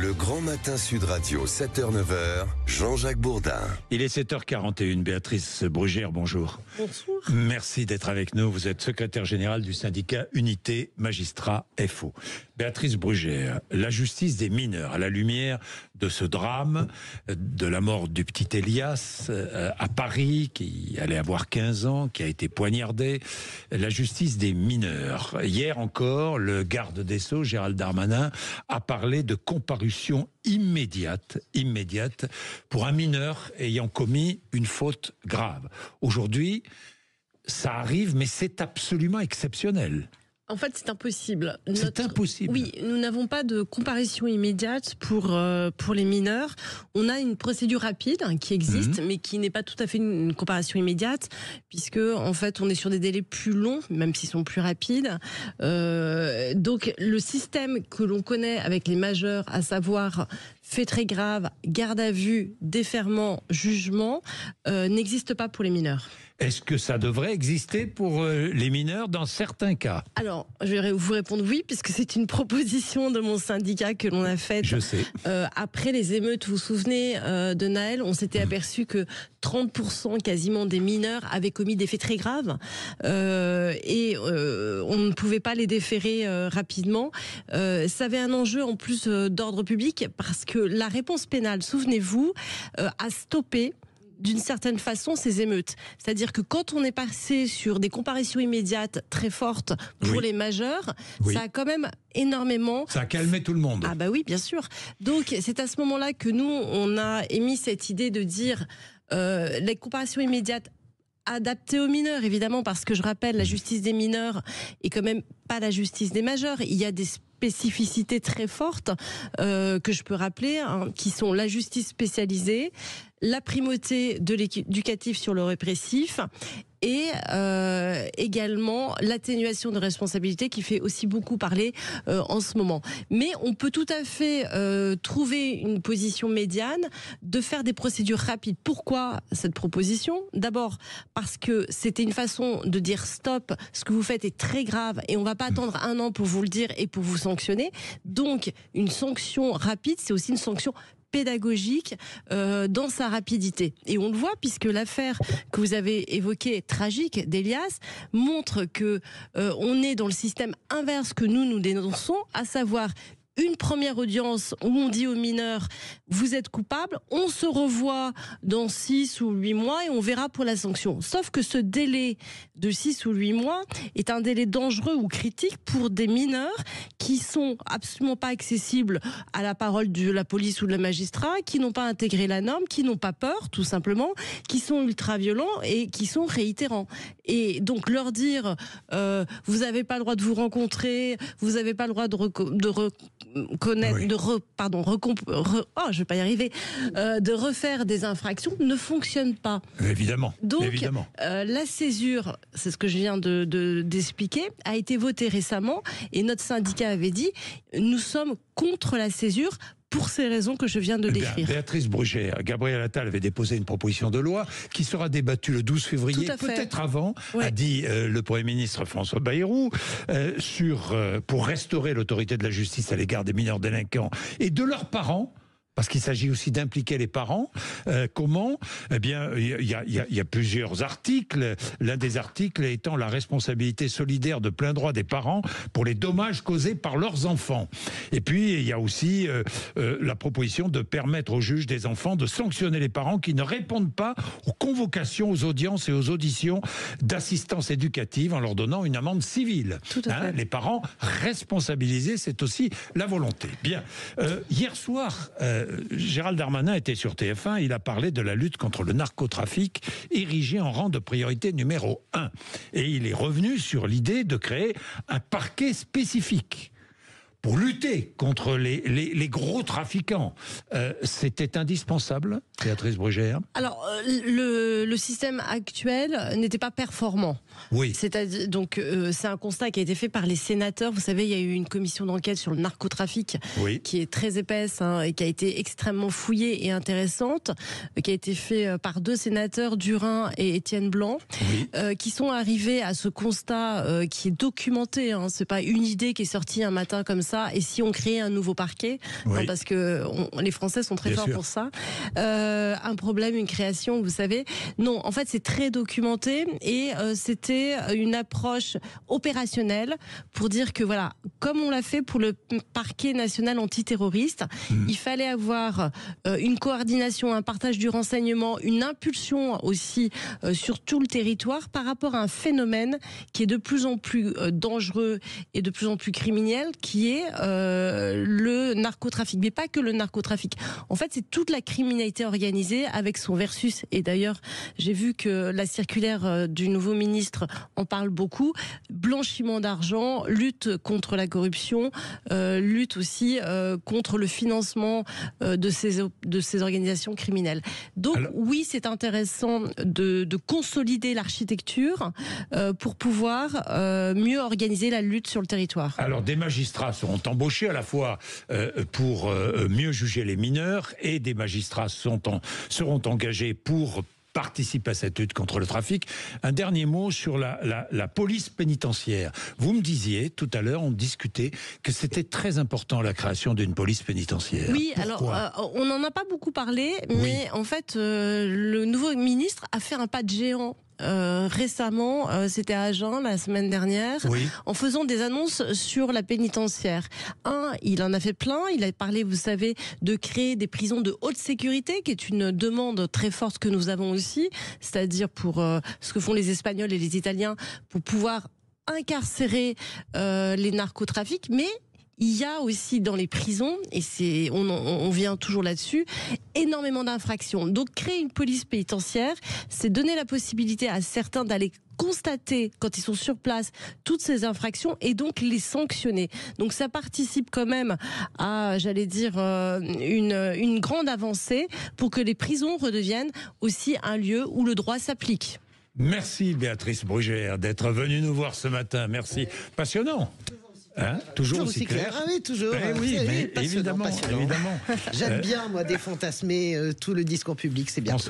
Le Grand Matin Sud Radio, 7h-9h, Jean-Jacques Bourdin. Il est 7h41, Béatrice Brugère, bonjour. Bonjour. Merci d'être avec nous. Vous êtes secrétaire générale du syndicat Unité Magistrats FO. Béatrice Brugère, la justice des mineurs, à la lumière de ce drame, de la mort du petit Elias à Paris, qui allait avoir 15 ans, qui a été poignardé, la justice des mineurs. Hier encore, le garde des Sceaux, Gérald Darmanin, a parlé de comparution immédiate pour un mineur ayant commis une faute grave. Aujourd'hui, ça arrive, mais c'est absolument exceptionnel. En fait, c'est impossible. C'est impossible. Oui, nous n'avons pas de comparution immédiate pour les mineurs. On a une procédure rapide qui existe, mais qui n'est pas tout à fait une comparution immédiate, puisque en fait, on est sur des délais plus longs, même s'ils sont plus rapides. Donc, le système que l'on connaît avec les majeurs, à savoir fait très grave, garde à vue, déferment, jugement, n'existe pas pour les mineurs. Est-ce que ça devrait exister pour les mineurs dans certains cas ? Alors, je vais vous répondre oui, puisque c'est une proposition de mon syndicat que l'on a faite. Je sais. Après les émeutes, vous vous souvenez de Naël, on s'était aperçu que 30% quasiment des mineurs avaient commis des faits très graves et on ne pouvait pas les déférer rapidement. Ça avait un enjeu en plus d'ordre public parce que la réponse pénale, souvenez-vous, a stoppé d'une certaine façon ces émeutes. C'est-à-dire que quand on est passé sur des comparaisons immédiates très fortes pour les majeurs, ça a quand même énormément... Ça a calmé tout le monde. Ah bah oui, bien sûr. Donc c'est à ce moment-là que nous, on a émis cette idée de dire les comparaisons immédiates adapté aux mineurs, évidemment, parce que je rappelle, la justice des mineurs est quand même pas la justice des majeurs. Il y a des spécificités très fortes que je peux rappeler, qui sont la justice spécialisée, la primauté de l'éducatif sur le répressif et également l'atténuation de responsabilité qui fait aussi beaucoup parler en ce moment. Mais on peut tout à fait trouver une position médiane de faire des procédures rapides. Pourquoi cette proposition ? D'abord parce que c'était une façon de dire stop, ce que vous faites est très grave et on ne va pas attendre un an pour vous le dire et pour vous sanctionner. Donc une sanction rapide, c'est aussi une sanction pédagogique dans sa rapidité. Et on le voit puisque l'affaire que vous avez évoquée, tragique, d'Elias, montre que on est dans le système inverse que nous dénonçons, à savoir une première audience où on dit aux mineurs vous êtes coupable, on se revoit dans 6 ou 8 mois et on verra pour la sanction. Sauf que ce délai de 6 ou 8 mois est un délai dangereux ou critique pour des mineurs qui sont absolument pas accessibles à la parole de la police ou de la magistrat, qui n'ont pas intégré la norme, qui n'ont pas peur tout simplement, qui sont ultra violents et qui sont réitérants. Et donc leur dire vous n'avez pas le droit de vous rencontrer, vous n'avez pas le droit de de refaire des infractions ne fonctionne pas. Évidemment. Donc, évidemment. La césure, c'est ce que je viens d'expliquer, a été votée récemment et notre syndicat avait dit nous sommes contre la césure pour ces raisons que je viens de décrire. Béatrice Brugère, Gabriel Attal avait déposé une proposition de loi qui sera débattue le 12 février, peut-être avant, a dit le Premier ministre François Bayrou, pour restaurer l'autorité de la justice à l'égard des mineurs délinquants et de leurs parents. Parce qu'il s'agit aussi d'impliquer les parents. Comment ? Eh bien, il y a plusieurs articles. L'un des articles étant la responsabilité solidaire de plein droit des parents pour les dommages causés par leurs enfants. Et puis, il y a aussi la proposition de permettre aux juges des enfants de sanctionner les parents qui ne répondent pas aux convocations, aux audiences et aux auditions d'assistance éducative en leur donnant une amende civile. Tout à fait. Les parents responsabilisés, c'est aussi la volonté. Bien. Hier soir... Gérald Darmanin était sur TF1, il a parlé de la lutte contre le narcotrafic érigée en rang de priorité numéro 1. Et il est revenu sur l'idée de créer un parquet spécifique pour lutter contre les gros trafiquants. C'était indispensable, Béatrice Brugère ? Alors, le système actuel n'était pas performant. Oui. C'est-à-dire, donc, c'est un constat qui a été fait par les sénateurs. Vous savez, il y a eu une commission d'enquête sur le narcotrafic qui est très épaisse et qui a été extrêmement fouillée et intéressante, qui a été fait par 2 sénateurs, Durin et Étienne Blanc, qui sont arrivés à ce constat qui est documenté. C'est pas une idée qui est sortie un matin comme ça ça, et si on créait un nouveau parquet, Oui. non, parce que les Français sont très Bien forts sûr. pour ça, un problème, une création, vous savez. Non, en fait, c'est très documenté, et c'était une approche opérationnelle pour dire que voilà, comme on l'a fait pour le parquet national antiterroriste, il fallait avoir une coordination, un partage du renseignement, une impulsion aussi sur tout le territoire par rapport à un phénomène qui est de plus en plus dangereux et de plus en plus criminel, qui est le narcotrafic. Mais pas que le narcotrafic. En fait, c'est toute la criminalité organisée avec son versus. Et d'ailleurs, j'ai vu que la circulaire du nouveau ministre en parle beaucoup. Blanchiment d'argent, lutte contre la corruption, lutte aussi contre le financement de ces organisations criminelles. Donc oui, c'est intéressant de consolider l'architecture pour pouvoir mieux organiser la lutte sur le territoire. Alors, des magistrats seront embauchés à la fois pour mieux juger les mineurs, et des magistrats seront engagés pour participer à cette lutte contre le trafic. Un dernier mot sur la police pénitentiaire. Vous me disiez, tout à l'heure, on discutait que c'était très important la création d'une police pénitentiaire. Oui, Pourquoi ? alors on n'en a pas beaucoup parlé, mais en fait, le nouveau ministre a fait un pas de géant. Récemment, c'était à Agen la semaine dernière, en faisant des annonces sur la pénitentiaire. Il en a fait plein. Il a parlé, vous savez, de créer des prisons de haute sécurité, qui est une demande très forte que nous avons aussi, c'est-à-dire pour ce que font les Espagnols et les Italiens, pour pouvoir incarcérer les narcotrafics, mais il y a aussi dans les prisons, et on vient toujours là-dessus, énormément d'infractions. Donc créer une police pénitentiaire, c'est donner la possibilité à certains d'aller constater, quand ils sont sur place, toutes ces infractions, et donc les sanctionner. Donc ça participe quand même à, j'allais dire, une grande avancée pour que les prisons redeviennent aussi un lieu où le droit s'applique. Merci Béatrice Brugère d'être venue nous voir ce matin. Merci. Passionnant. Hein, toujours aussi clair. Ah oui, toujours. Oui, mais passionnant, évidemment. J'aime bien, moi, défantasmer tout le discours public, c'est bien.